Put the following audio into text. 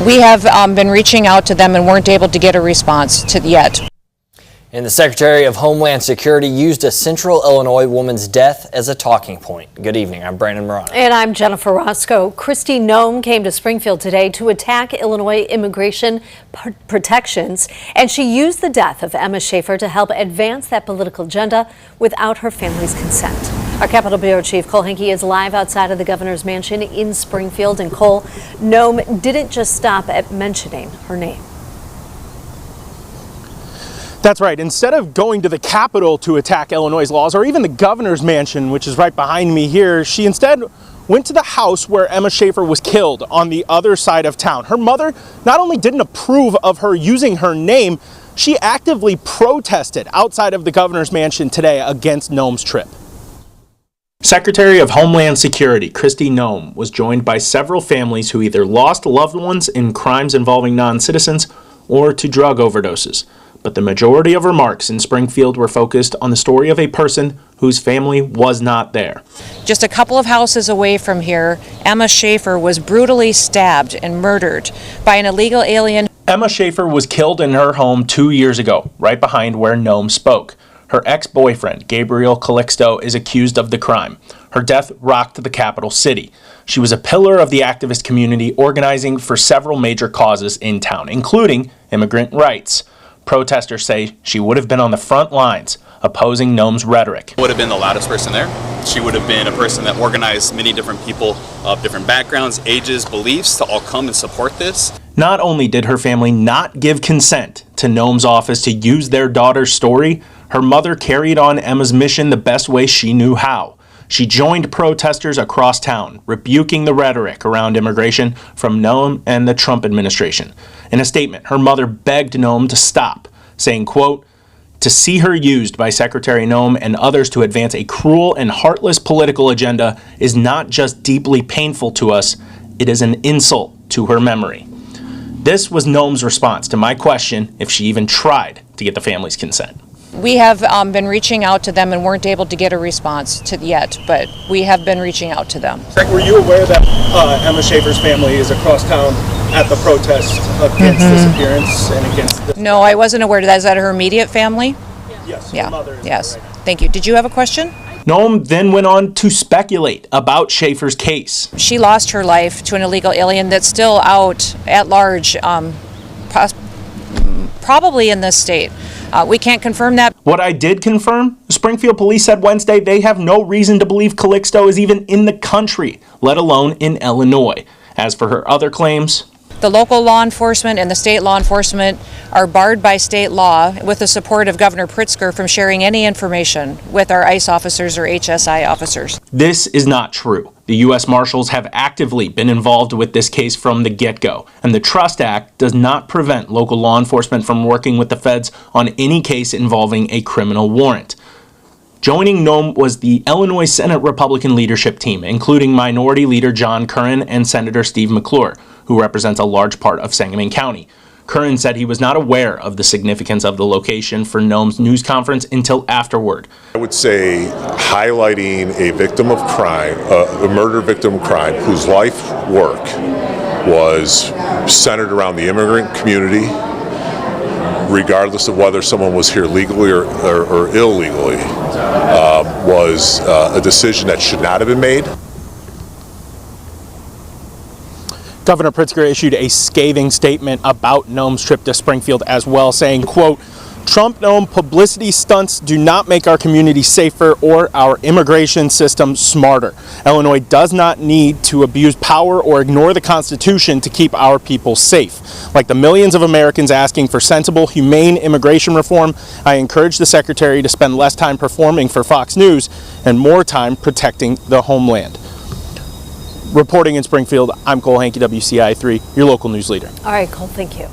We have been reaching out to them and weren't able to get a response yet. And the Secretary of Homeland Security used a Central Illinois woman's death as a talking point. Good evening. I'm Brandon Morano. And I'm Jennifer Roscoe. Kristi Noem came to Springfield today to attack Illinois immigration protections, and she used the death of Emma Shafer to help advance that political agenda without her family's consent. Our Capitol Bureau Chief Cole Henke is live outside of the governor's mansion in Springfield. And Cole, Noem didn't just stop at mentioning her name. That's right. Instead of going to the Capitol to attack Illinois' laws, or even the governor's mansion, which is right behind me here, she instead went to the house where Emma Shafer was killed on the other side of town. Her mother not only didn't approve of her using her name, she actively protested outside of the governor's mansion today against Noem's trip. Secretary of Homeland Security Kristi Noem was joined by several families who either lost loved ones in crimes involving non-citizens or to drug overdoses. But the majority of remarks in Springfield were focused on the story of a person whose family was not there. Just a couple of houses away from here, Emma Shafer was brutally stabbed and murdered by an illegal alien. Emma Shafer was killed in her home 2 years ago, right behind where Noem spoke. Her ex-boyfriend, Gabriel Calixto, is accused of the crime. Her death rocked the capital city. She was a pillar of the activist community, organizing for several major causes in town, including immigrant rights. Protesters say she would have been on the front lines opposing Noem's rhetoric. Would have been the loudest person there. She would have been a person that organized many different people of different backgrounds, ages, beliefs to all come and support this. Not only did her family not give consent to Noem's office to use their daughter's story, her mother carried on Emma's mission the best way she knew how. She joined protesters across town, rebuking the rhetoric around immigration from Noem and the Trump administration. In a statement, her mother begged Noem to stop, saying, quote, "To see her used by Secretary Noem and others to advance a cruel and heartless political agenda is not just deeply painful to us, it is an insult to her memory." This was Noem's response to my question if she even tried to get the family's consent. We have been reaching out to them and weren't able to get a response yet, but we have been reaching out to them. Were you aware that Emma Shafer's family is across town at the protest against disappearance and against this? No, I wasn't aware of that. Is that her immediate family? Yes. Yeah. Her mother is Yes. right now. Thank you. Did you have a question? Noem then went on to speculate about Shafer's case. She lost her life to an illegal alien that's still out at large, probably in this state. We can't confirm that. What I did confirm, Springfield police said Wednesday they have no reason to believe Calixto is even in the country, let alone in Illinois. As for her other claims, The local law enforcement and the state law enforcement are barred by state law with the support of Governor Pritzker from sharing any information with our ICE officers or HSI officers. this is not true. The U.S. Marshals have actively been involved with this case from the get-go, and the Trust Act does not prevent local law enforcement from working with the feds on any case involving a criminal warrant. Joining Noem was the Illinois Senate Republican leadership team, including Minority Leader John Curran and Senator Steve McClure, who represents a large part of Sangamon County. Curran said he was not aware of the significance of the location for Noem's news conference until afterward. I would say highlighting a victim of crime, a murder victim of crime, whose life work was centered around the immigrant community, regardless of whether someone was here legally or illegally, was a decision that should not have been made. Governor Pritzker issued a scathing statement about Noem's trip to Springfield as well, saying, quote, "Trump Noem publicity stunts do not make our community safer or our immigration system smarter. Illinois does not need to abuse power or ignore the Constitution to keep our people safe. Like the millions of Americans asking for sensible, humane immigration reform, I encourage the Secretary to spend less time performing for Fox News and more time protecting the homeland." Reporting in Springfield, I'm Cole Henke, WCI3, your local news leader. All right, Cole, thank you.